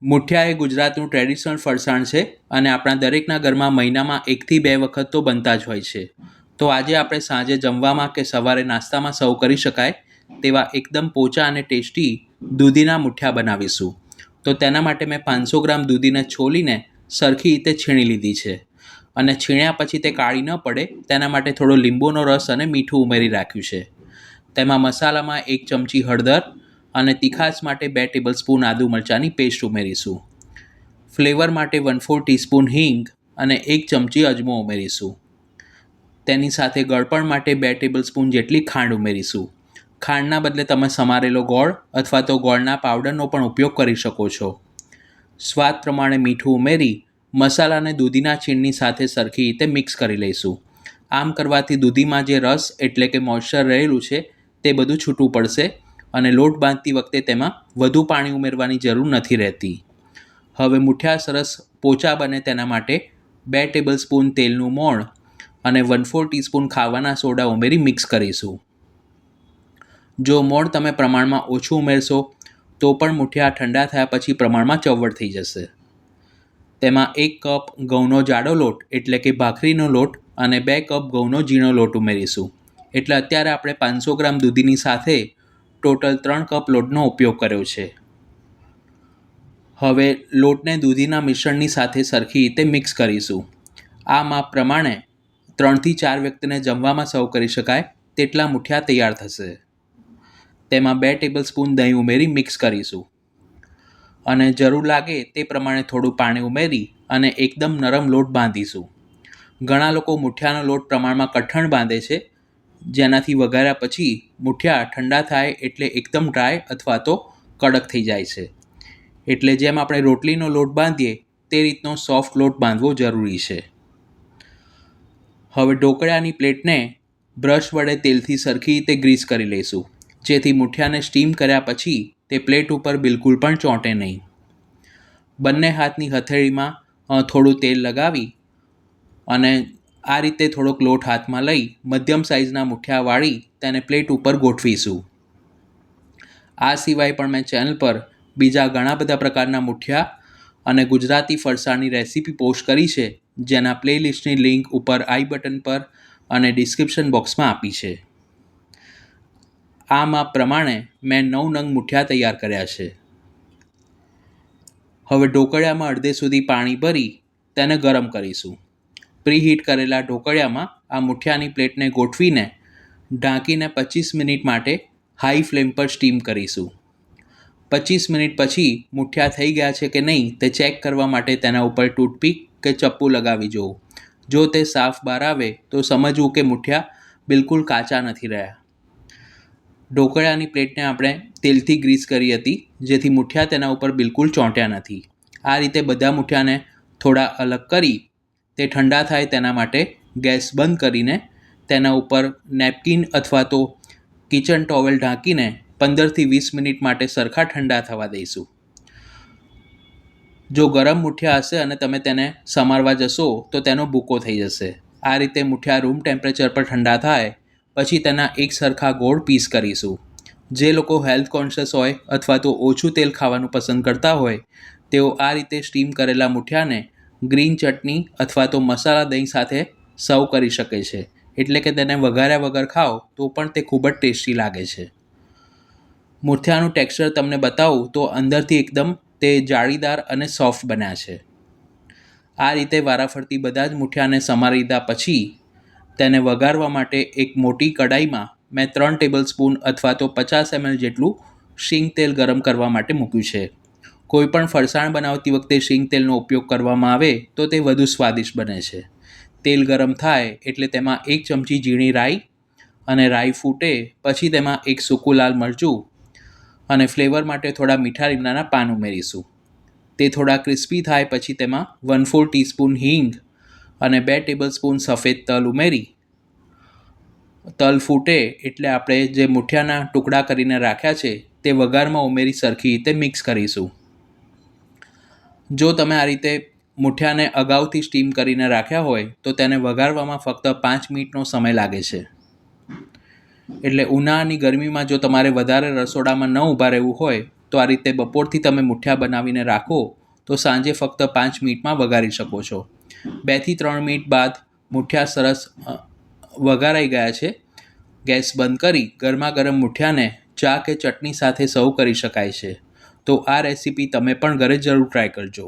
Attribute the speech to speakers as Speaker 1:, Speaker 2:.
Speaker 1: મુઠિયા એ ગુજરાતનું ટ્રેડિશનલ ફરસાણ છે અને આપણા દરેકના ઘરમાં મહિનામાં 1 થી 2 વખત તો બનતા જ હોય છે. તો આજે આપણે સાંજે જમવામાં કે સવારે નાસ્તામાં સર્વ કરી શકાય તેવા એકદમ પોચા અને ટેસ્ટી દૂધીના મુઠિયા બનાવીશું. તો તેના માટે મેં 500 ગ્રામ દૂધીને છોલીને સરખી રીતે છીણી લીધી છે અને છીણ્યા પછી તે કાળી ન પડે તેના માટે થોડો લીંબુનો રસ અને મીઠું ઉમેરી રાખ્યું છે. તેમાં મસાલામાં 1 ચમચી હળદર અને તીખાશ માટે 2 ટેબલસ્પૂન આદુ મરચાંની પેસ્ટ ઉમેરીશું. ફ્લેવર માટે 1/4 ટીસ્પૂન હિંગ અને 1 ચમચી અજમો ઉમેરીશું. તેની સાથે ગળપણ માટે 2 ટેબલસ્પૂન જેટલી ખાંડ ઉમેરીશું. ખાંડના બદલે તમે સમારેલો ગોળ અથવા તો ગોળના પાવડરનો પણ ઉપયોગ કરી શકો છો. સ્વાદ પ્રમાણે મીઠું ઉમેરી મસાલાને દૂધીના છીણની સાથે સરખી રીતે મિક્સ કરી લઈશું. આમ કરવાથી દૂધીમાં જે રસ એટલે કે મોઇશ્ચર રહેલું છે તે બધું છૂટું પડશે અને લોટ બાંધતી વખતે તેમાં વધુ પાણી ઉમેરવાની જરૂર નથી રહેતી. હવે મુઠિયા સરસ પોચા બને તેના માટે 2 ટેબલસ્પૂન તેલનું મોણ અને 1/4 ટીસ્પૂન ખાવાના સોડા ઉમેરી મિક્સ કરીશું. જો મોણ તમે પ્રમાણમાં ઓછું ઉમેરશો તો પણ મુઠિયા ઠંડા થયા પછી પ્રમાણમાં ચવડ થઈ જશે. તેમાં 1 કપ ઘઉંનો જાડો લોટ એટલે કે ભાખરીનો લોટ અને 2 કપ ઘઉંનો ઝીણો લોટ ઉમેરીશું. એટલે અત્યારે આપણે 500 ગ્રામ દૂધીની સાથે ટોટલ 3 કપ લોટનો ઉપયોગ કર્યો છે. હવે લોટને દૂધીના મિશ્રણની સાથે સરખી રીતે મિક્સ કરીશું. આ માપ પ્રમાણે 3 થી 4 વ્યક્તિને જમવામાં સર્વ કરી શકાય તેટલા મુઠિયા તૈયાર થશે. તેમાં 2 ટેબલસ્પૂન દહીં ઉમેરી મિક્સ કરીશું અને જરૂર લાગે તે પ્રમાણે થોડું પાણી ઉમેરી અને એકદમ નરમ લોટ બાંધીશું. ઘણા લોકો મુઠિયાનો લોટ પ્રમાણમાં કઠણ બાંધે છે, જેનાથી વઘાર્યા પછી મુઠિયા ઠંડા થાય એટલે એકદમ ડ્રાય અથવા તો કડક થઈ જાય છે. એટલે જેમ આપણે રોટલીનો લોટ બાંધીએ તે રીતનો સોફ્ટ લોટ બાંધવો જરૂરી છે. હવે ઢોકળાની પ્લેટને બ્રશ વડે તેલથી સરખી રીતે ગ્રીસ કરી લઈશું, જેથી મુઠિયાને સ્ટીમ કર્યા પછી તે પ્લેટ ઉપર બિલકુલ પણ ચોંટે નહીં. બંને હાથની હથેળીમાં થોડું તેલ લગાવી અને આ રીતે થોડોક લોટ હાથમાં લઈ મધ્યમ સાઇઝના મુઠિયા વાળી તેને પ્લેટ ઉપર ગોઠવીશું. આ સિવાય પણ મેં ચેનલ પર બીજા ઘણા બધા પ્રકારના મુઠિયા અને ગુજરાતી ફરસાણની રેસીપી પોસ્ટ કરી છે, જેના પ્લેલિસ્ટની લિંક ઉપર આઈ બટન પર અને ડિસ્ક્રિપ્શન બોક્સમાં આપી છે. આ માપ પ્રમાણે મેં 9 નંગ મુઠિયા તૈયાર કર્યા છે. હવે ઢોકળિયામાં અડધે સુધી પાણી ભરી તેને ગરમ કરીશું. પ્રીહીટ કરેલા ઢોકળિયામાં આ મુઠિયાની પ્લેટને ગોઠવીને ઢાંકીને 25 મિનિટ માટે હાઈ ફ્લેમ પર સ્ટીમ કરીશું. 25 મિનિટ પછી મુઠિયા થઈ ગયા છે કે નહીં તે ચેક કરવા માટે તેના ઉપર ટૂથપીક કે ચપ્પુ લગાવી જોવું. જો તે સાફ બહાર આવે તો સમજવું કે મુઠિયા બિલકુલ કાચા નથી રહ્યા. ઢોકળિયાની પ્લેટને આપણે તેલથી ગ્રીસ કરી હતી, જેથી મુઠિયા તેના ઉપર બિલકુલ ચોંટ્યા નથી. આ રીતે બધા મુઠિયાને થોડા અલગ કરી તે ઠંડા થાય તેના માટે ગેસ બંધ કરીને તેના ઉપર નેપકિન અથવા તો કિચન ટોવેલ ઢાંકીને 15 થી 20 મિનિટ માટે સરખા ઠંડા થવા દઈશું. જો ગરમ મુઠિયા હશે અને તમે તેને સમારવા જશો તો તેનો ભૂકો થઈ જશે. આ રીતે મુઠિયા રૂમ ટેમ્પરેચર પર ઠંડા થાય પછી તેના એક સરખા ગોળ પીસ કરીશું. જે લોકો હેલ્થ કોન્શિયસ હોય અથવા તો ઓછું તેલ ખાવાનું પસંદ કરતા હોય તેઓ આ રીતે સ્ટીમ કરેલા મુઠિયાને ગ્રીન ચટણી અથવા તો મસાલા દહીં સાથે સર્વ કરી શકે છે. એટલે કે તેને વઘાર્યા વગર ખાઓ તો પણ તે ખૂબ જ ટેસ્ટી લાગે છે. મુઠિયાનું ટેક્સચર તમને બતાવું તો અંદરથી એકદમ તે જાળીદાર અને સોફ્ટ બન્યા છે. આ રીતે વારાફરતી બધા જ મુઠિયાને સમારી લીધા પછી તેને વઘારવા માટે એક મોટી કડાઈમાં મેં 3 ટેબલસ્પૂન અથવા તો 50 ml જેટલું શીંગ તેલ ગરમ કરવા માટે મૂક્યું છે. કોઈપણ ફરસાણ બનાવતી વખતે શીંગ તેલનો ઉપયોગ કરવામાં આવે તો તે વધુ સ્વાદિષ્ટ બને છે. તેલ ગરમ થાય એટલે તેમાં 1 ચમચી ઝીણી રાઈ અને રાઈ ફૂટે પછી તેમાં 1 સૂકું લાલ મરચું અને ફ્લેવર માટે થોડા મીઠા લીમડાના પાન ઉમેરીશું. તે થોડા ક્રિસ્પી થાય પછી તેમાં 1/4 ટીસ્પૂન હિંગ અને 2 ટેબલસ્પૂન સફેદ તલ ઉમેરી તલ ફૂટે એટલે આપણે જે મુઠિયાના ટુકડા કરીને રાખ્યા છે તે વઘારમાં ઉમેરી સરખી રીતે મિક્સ કરીશું. જો તમે આ રીતે મુઠિયાને અગાઉથી સ્ટીમ કરીને રાખ્યા હોય તો તેને વઘારવામાં ફક્ત 5 મિનિટનો સમય લાગે છે. એટલે ઉનાળાની ગરમીમાં જો તમારે વધારે રસોડામાં ન ઊભા રહેવું હોય તો આ રીતે બપોરથી તમે મુઠિયા બનાવીને રાખો તો સાંજે ફક્ત 5 મિનિટમાં વઘારી શકો છો. 2 થી 3 મિનિટ બાદ મુઠિયા સરસ વઘારાઈ ગયા છે. ગેસ બંધ કરી ગરમા ગરમ મુઠિયાને ચા કે ચટણી સાથે સર્વ કરી શકાય છે. તો આ રેસીપી તમે પણ ઘરે જરૂર ટ્રાય કરજો.